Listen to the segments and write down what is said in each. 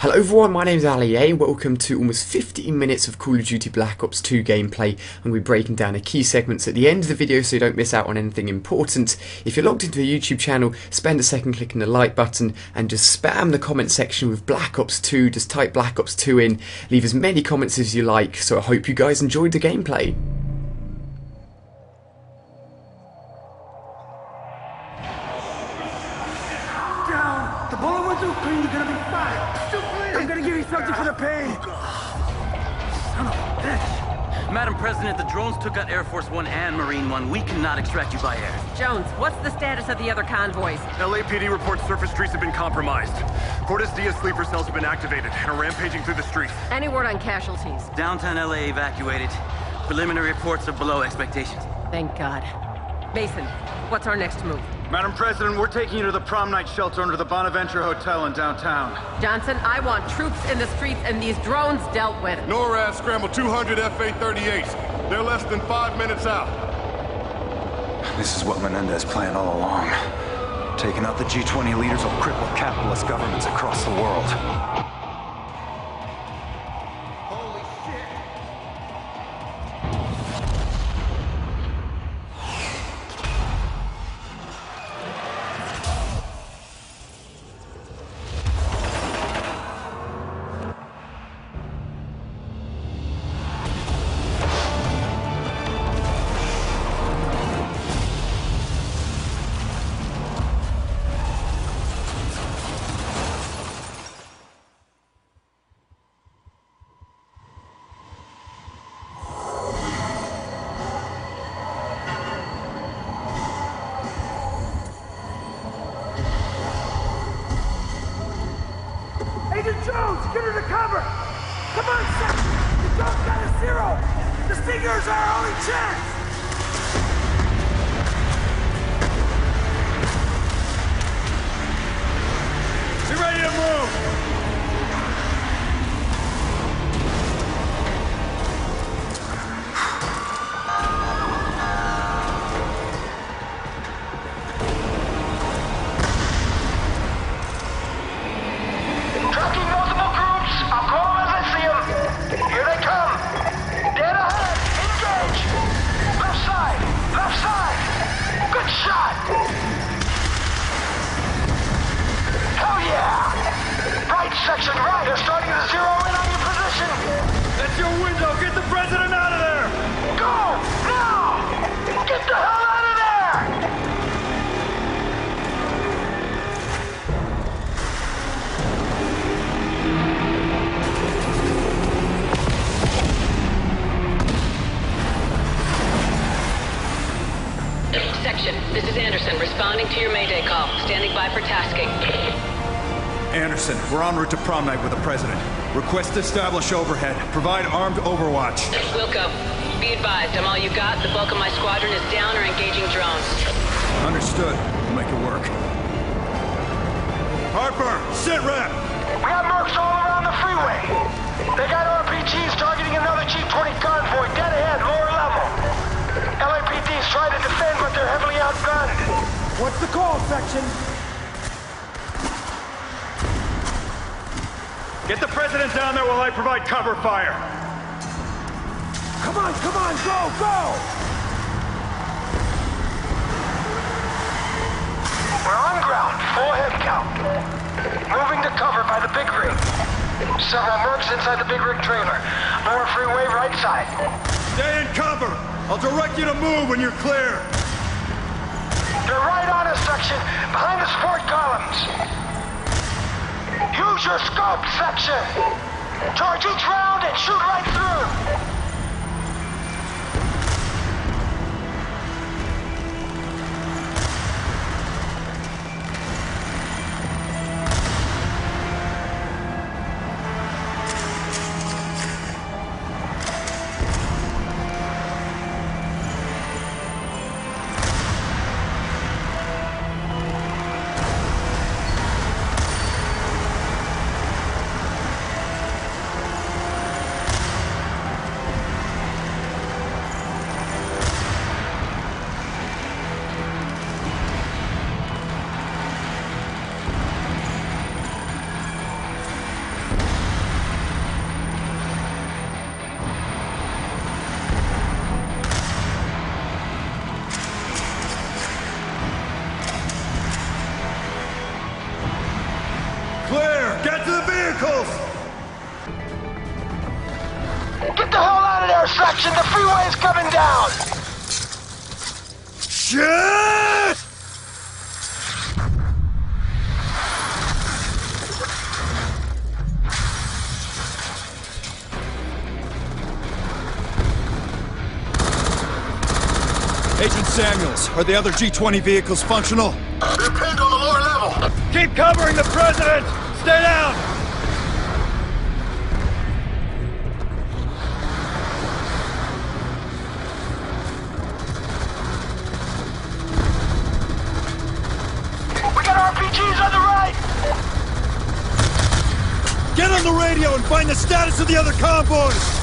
Hello everyone, my name is Ali A. Welcome to almost 15 minutes of Call of Duty Black Ops 2 gameplay. I'm going to be breaking down the key segments at the end of the video so you don't miss out on anything important. If you're logged into a YouTube channel, spend a second clicking the like button and just spam the comment section with Black Ops 2. Just type Black Ops 2 in, leave as many comments as you like. So I hope you guys enjoyed the gameplay. Down! The bullet went through clean, you're gonna be fine! I'm gonna give you something for the pain! Son of a bitch! Madam President, the drones took out Air Force One and Marine One. We cannot extract you by air. Jones, what's the status of the other convoys? LAPD reports surface streets have been compromised. Cordes Diaz sleeper cells have been activated and are rampaging through the streets. Any word on casualties? Downtown LA evacuated. Preliminary reports are below expectations. Thank God. Mason, what's our next move? Madam President, we're taking you to the prom night shelter under the Bonaventure Hotel in downtown. Johnson, I want troops in the streets and these drones dealt with. NORAD scrambled 200 F-838s. They're less than 5 minutes out. This is what Menendez planned all along. Taking out the G20 leaders will cripple capitalist governments across the world. Agent Jones, get her to cover! Come on, Seth! The drone's got a zero! The Stingers are our only chance! Be ready to move! Tracking multiple groups! I'll call them as I see them! Here they come! Dead ahead! Engage! Left side! Left side! Good shot! Hell yeah! Right section right! They're starting to zero in on your position! That's your window! Get the president out of there! Go! Now! Get the hell out of there! Section, this is Anderson, responding to your Mayday call. Standing by for tasking. Anderson, we're en route to prom night with the president. Request to establish overhead. Provide armed overwatch. Wilco, be advised, I'm all you got. The bulk of my squadron is down or engaging drones. Understood. We'll make it work. Harper, sit rep! We got mercs all around the freeway. They got RPGs targeting another G20 convoy dead ahead, lower level. LAPD's trying to defend, but they're heavily outgunned. What's the call, section? Get the president down there while I provide cover fire. Come on, go, go! We're on ground, full head count. Moving to cover by the big rig. Several mercs inside the big rig trailer. Lower freeway right side. Stay in cover. I'll direct you to move when you're clear. They're right on us, section, behind the support columns. Use your scope, section. Charge each round and shoot right through. freeway is coming down! Shit! Agent Samuels, are the other G20 vehicles functional? They're pinned on the lower level. Keep covering the president! Stay down! We got RPGs on the right! Get on the radio and find the status of the other convoys!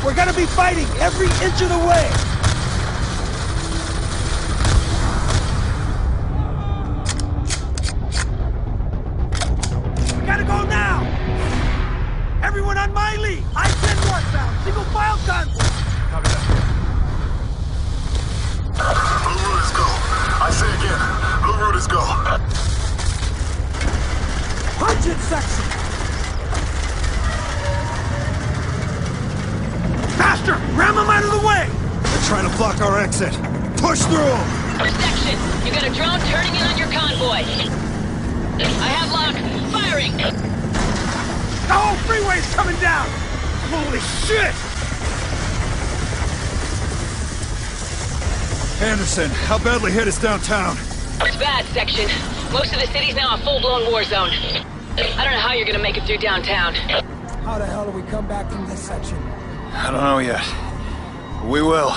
We're gonna be fighting every inch of the way! We gotta go now! Everyone on my lead! I-10 northbound, single file convoy! Copy that. Blue route is go. I say again, blue route is go. Punch it, section! Faster! Ram them out of the way! They're trying to block our exit. Push through them! Section, you got a drone turning in on your convoy. I have lock. Firing. The whole freeway's coming down! Holy shit! Anderson, how badly hit is downtown? It's bad, Section. Most of the city's now a full-blown war zone. I don't know how you're gonna make it through downtown. How the hell do we come back from this section? I don't know yet. We will.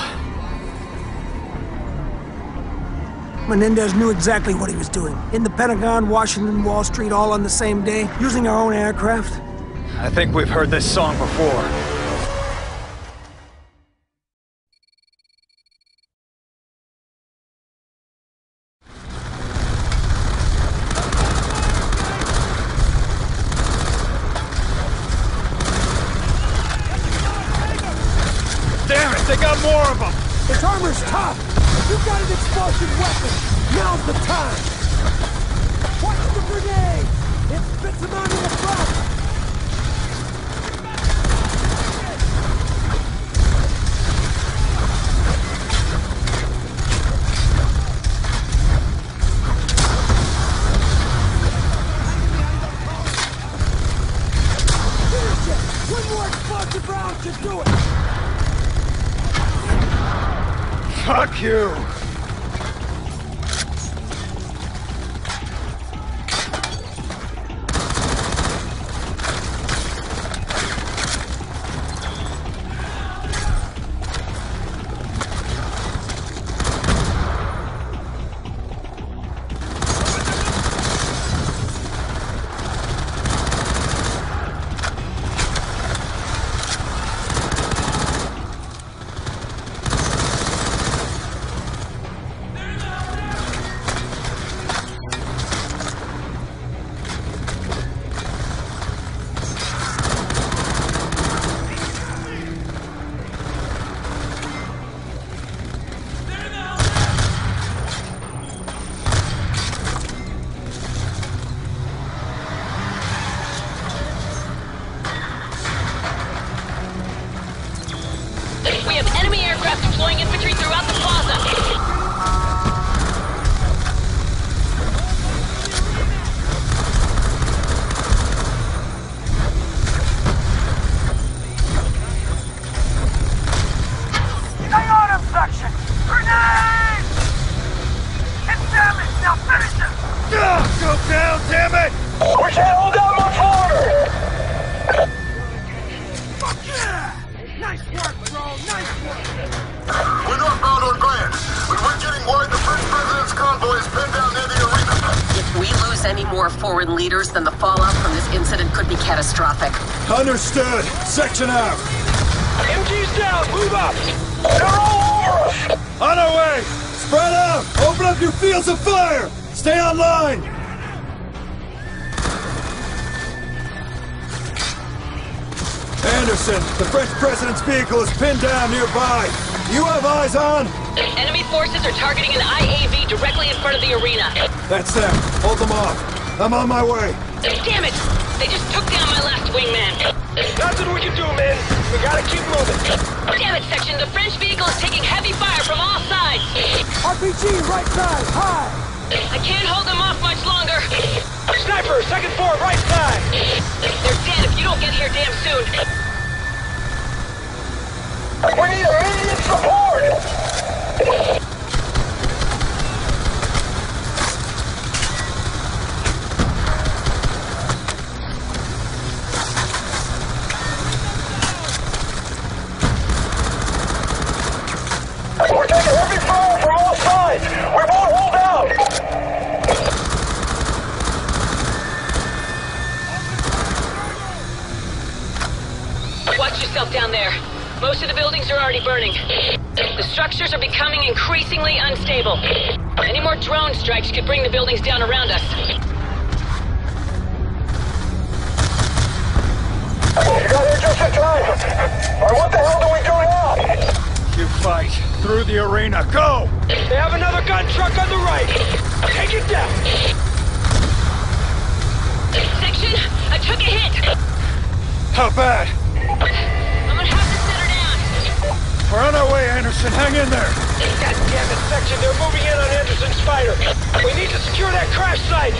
Menendez knew exactly what he was doing. In the Pentagon, Washington, Wall Street, all on the same day, using our own aircraft. I think we've heard this song before. Damn it, they got more of them! This armor's tough! If you've got an explosive weapon, now's the time! Watch the grenade! It spits them onto the front! Finish it! One more explosive round should do it! Fuck you! We have enemy aircraft deploying infantry throughout the plaza. Stay on him, section! Grenade! It's damaged, now finish him! Go down, damn it! We can't hold down much longer! Fuck yeah! Nice work, bro! Nice work! We're northbound on Grand, but we're getting word the French president's convoy is pinned down near the arena. If we lose any more foreign leaders, then the fallout from this incident could be catastrophic. Understood. Section out. MG's down, move up! They're all over us! On our way. Spread out. Open up your fields of fire. Stay online. Anderson, the French president's vehicle is pinned down nearby. You have eyes on? Enemy forces are targeting an IAV directly in front of the arena. That's them. Hold them off. I'm on my way. Damn it! They just took down my last wingman. Nothing we can do, men. We gotta keep moving. Damn it, Section. The French vehicle is taking heavy fire from all sides. RPG, right side, high! I can't hold them off much longer. Sniper, second floor, right side. They're dead if you don't get here damn soon. We need immediate support. We're taking heavy fire from all sides. We won't hold out. Watch yourself down there. Most of the buildings are already burning. The structures are becoming increasingly unstable. Any more drone strikes could bring the buildings down around us. You got here just in time. Or what the hell do we do now? You fight. Through the arena. Go! They have another gun truck on the right. Take it down. Section, I took a hit. How bad? I'm gonna have to set her down. We're on our way, Anderson. Hang in there. God damn it, Section. They're moving in on Anderson's fighter. We need to secure that crash site.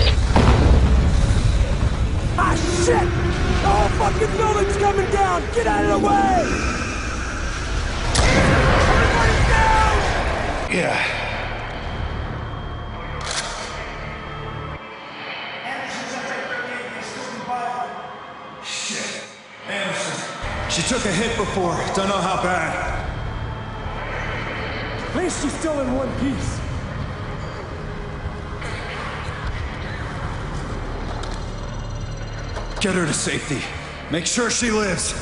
Ah, shit! The whole fucking building's coming down! Get out of the way! Everybody down! Yeah. Shit. Anderson. She took a hit before. Don't know how bad. At least she's still in one piece. Get her to safety. Make sure she lives.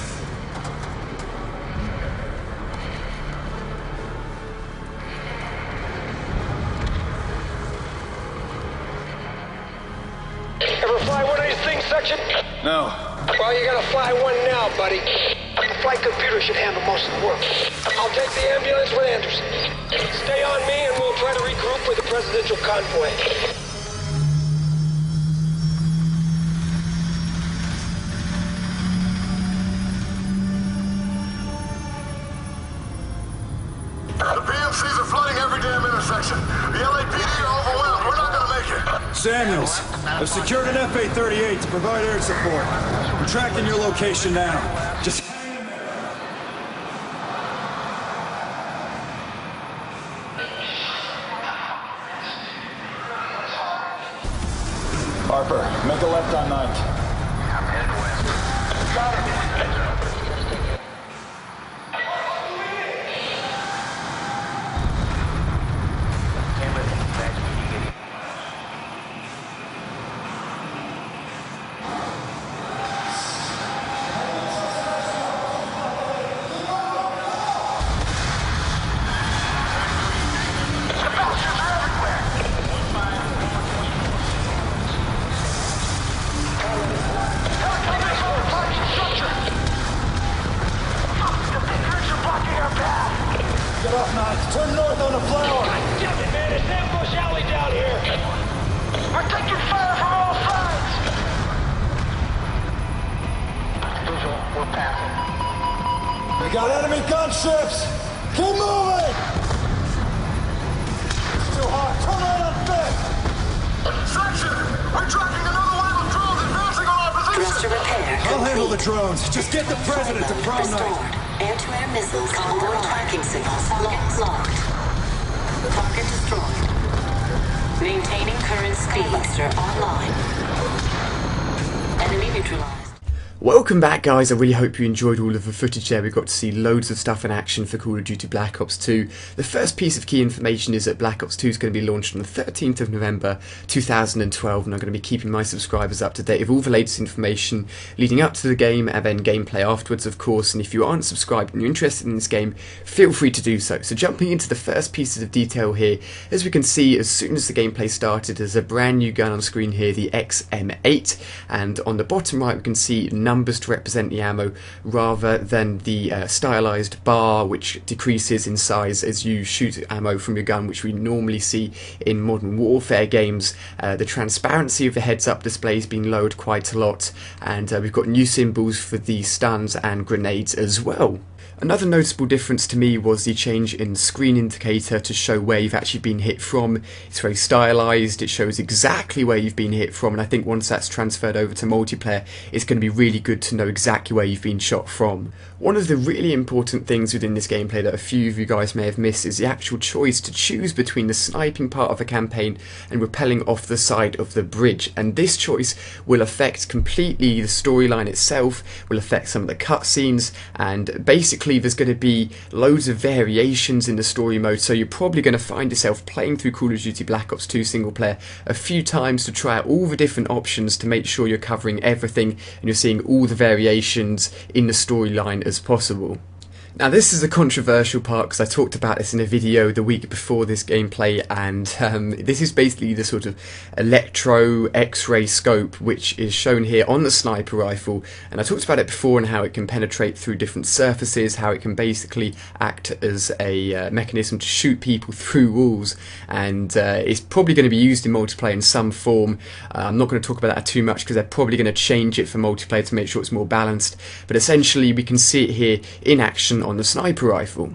Ever fly one of these things, Section? No. Well, you gotta fly one now, buddy. The flight computer should handle most of the work. I'll take the ambulance with Anderson. Stay on me and we'll try to regroup with the presidential convoy. The PMCs are flooding every damn intersection. The LAPD are overwhelmed. We're not gonna make it. Samuels, I've secured an F-838 to provide air support. I'm tracking your location now. Just hang in there. Harper, make a left on 9th. I'm heading west. Got it. Get off 9th. Turn north on the flower. God damn it, man. It's ambush alley down here. We're taking fire from all sides. Visual, we're passing. We got enemy gunships. Keep moving. It's too hot. Turn right on 5th. Section! We're tracking another wave of drones advancing on our position! Thruster repair I'll handle the drones. Just get the president to prom night. restored. Air-to-air missiles convoy tracking signals locked. Target destroyed. Maintaining current speed. Thruster online. Enemy neutralized. Welcome back, guys. I really hope you enjoyed all of the footage there. We got to see loads of stuff in action for Call of Duty Black Ops 2. The first piece of key information is that Black Ops 2 is going to be launched on the 13th of November 2012, and I'm going to be keeping my subscribers up to date with all the latest information leading up to the game and then gameplay afterwards, of course. And if you aren't subscribed and you're interested in this game, feel free to do so. So jumping into the first pieces of detail here, as we can see, as soon as the gameplay started, there's a brand new gun on screen here, the XM8, and on the bottom right we can see number numbers to represent the ammo rather than the stylized bar which decreases in size as you shoot ammo from your gun, which we normally see in Modern Warfare games. The transparency of the heads-up display is being lowered quite a lot, and we've got new symbols for the stuns and grenades as well. Another noticeable difference to me was the change in screen indicator to show where you've actually been hit from. It's very stylized, it shows exactly where you've been hit from, and I think once that's transferred over to multiplayer, it's going to be really good to know exactly where you've been shot from. One of the really important things within this gameplay that a few of you guys may have missed is the actual choice to choose between the sniping part of a campaign and rappelling off the side of the bridge, and this choice will affect completely the storyline itself, will affect some of the cutscenes, and basically there's going to be loads of variations in the story mode, so you're probably going to find yourself playing through Call of Duty Black Ops 2 single player a few times to try out all the different options to make sure you're covering everything and you're seeing all the variations in the storyline as possible. Now this is a controversial part because I talked about this in a video the week before this gameplay, and this is basically the sort of electro X-ray scope which is shown here on the sniper rifle, and I talked about it before and how it can penetrate through different surfaces, how it can basically act as a mechanism to shoot people through walls, and it's probably going to be used in multiplayer in some form. I'm not going to talk about that too much because they're probably going to change it for multiplayer to make sure it's more balanced, but essentially we can see it here in action on the sniper rifle.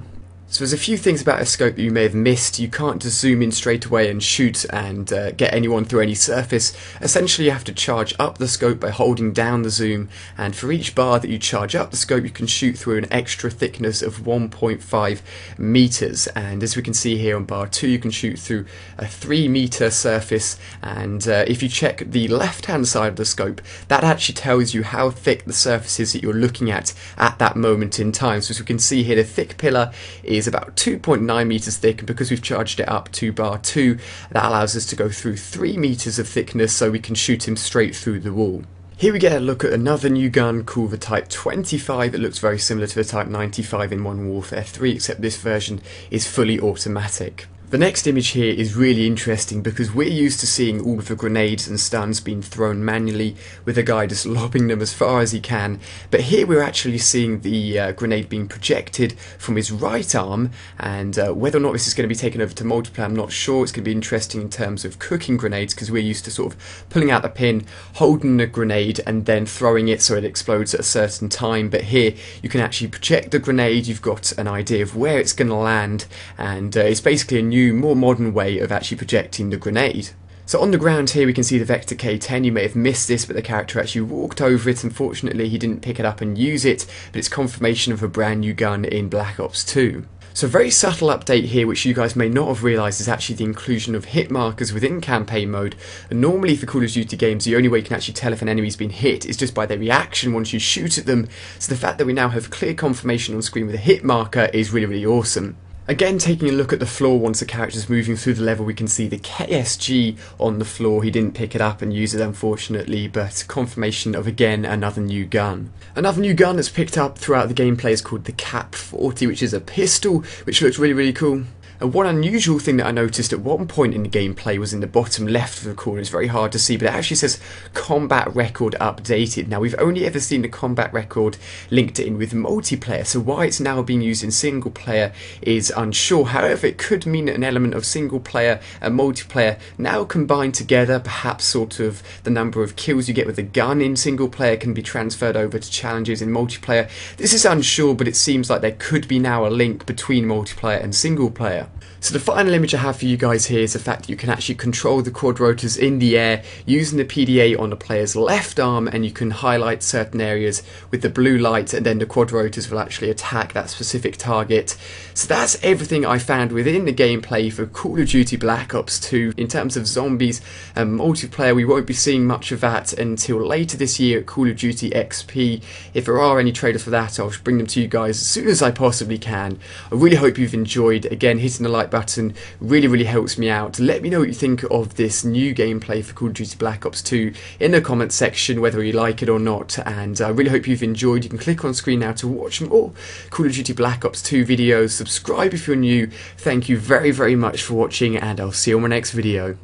So there's a few things about a scope that you may have missed. You can't just zoom in straight away and shoot and get anyone through any surface. Essentially you have to charge up the scope by holding down the zoom, and for each bar that you charge up the scope you can shoot through an extra thickness of 1.5 meters, and as we can see here on bar 2 you can shoot through a 3-meter surface, and if you check the left hand side of the scope that actually tells you how thick the surface is that you're looking at that moment in time. So as we can see here, the thick pillar is about 2.9 meters thick, and because we've charged it up to bar 2 that allows us to go through 3 meters of thickness, so we can shoot him straight through the wall. Here we get a look at another new gun called the Type 25. It looks very similar to the Type 95 in Modern Warfare 3, except this version is fully automatic. The next image here is really interesting because we're used to seeing all of the grenades and stuns being thrown manually with a guy just lobbing them as far as he can, but here we're actually seeing the grenade being projected from his right arm, and whether or not this is going to be taken over to multiplayer I'm not sure. It's going to be interesting in terms of cooking grenades because we're used to sort of pulling out the pin, holding the grenade and then throwing it so it explodes at a certain time, but here you can actually project the grenade, you've got an idea of where it's going to land, and it's basically a new, more modern way of actually projecting the grenade. So on the ground here we can see the Vector K10. You may have missed this, but the character actually walked over it. Unfortunately he didn't pick it up and use it, but it's confirmation of a brand new gun in Black Ops 2. So a very subtle update here which you guys may not have realised is actually the inclusion of hit markers within campaign mode. And normally for Call of Duty games the only way you can actually tell if an enemy's been hit is just by their reaction once you shoot at them, so the fact that we now have clear confirmation on screen with a hit marker is really, really awesome. Again, taking a look at the floor once the character's moving through the level, we can see the KSG on the floor. He didn't pick it up and use it unfortunately, but confirmation of again another new gun. Another new gun that's picked up throughout the gameplay is called the Cap 40, which is a pistol, which looks really, really cool. And one unusual thing that I noticed at one point in the gameplay was in the bottom left of the corner. It's very hard to see, but it actually says combat record updated. Now we've only ever seen the combat record linked in with multiplayer, so why it's now being used in single player is unsure. However, it could mean an element of single player and multiplayer now combined together. Perhaps sort of the number of kills you get with a gun in single player can be transferred over to challenges in multiplayer. This is unsure, but it seems like there could be now a link between multiplayer and single player. So the final image I have for you guys here is the fact that you can actually control the quad rotors in the air using the PDA on the player's left arm, and you can highlight certain areas with the blue light and then the quad rotors will actually attack that specific target. So that's everything I found within the gameplay for Call of Duty Black Ops 2. In terms of zombies and multiplayer, we won't be seeing much of that until later this year at Call of Duty XP. If there are any trailers for that, I'll bring them to you guys as soon as I possibly can. I really hope you've enjoyed. Again, hitting the like button really helps me out. Let me know what you think of this new gameplay for Call of Duty Black Ops 2 in the comments section, whether you like it or not, and I really hope you've enjoyed. You can click on screen now to watch more Call of Duty Black Ops 2 videos. Subscribe if you're new. Thank you very much for watching, and I'll see you on my next video.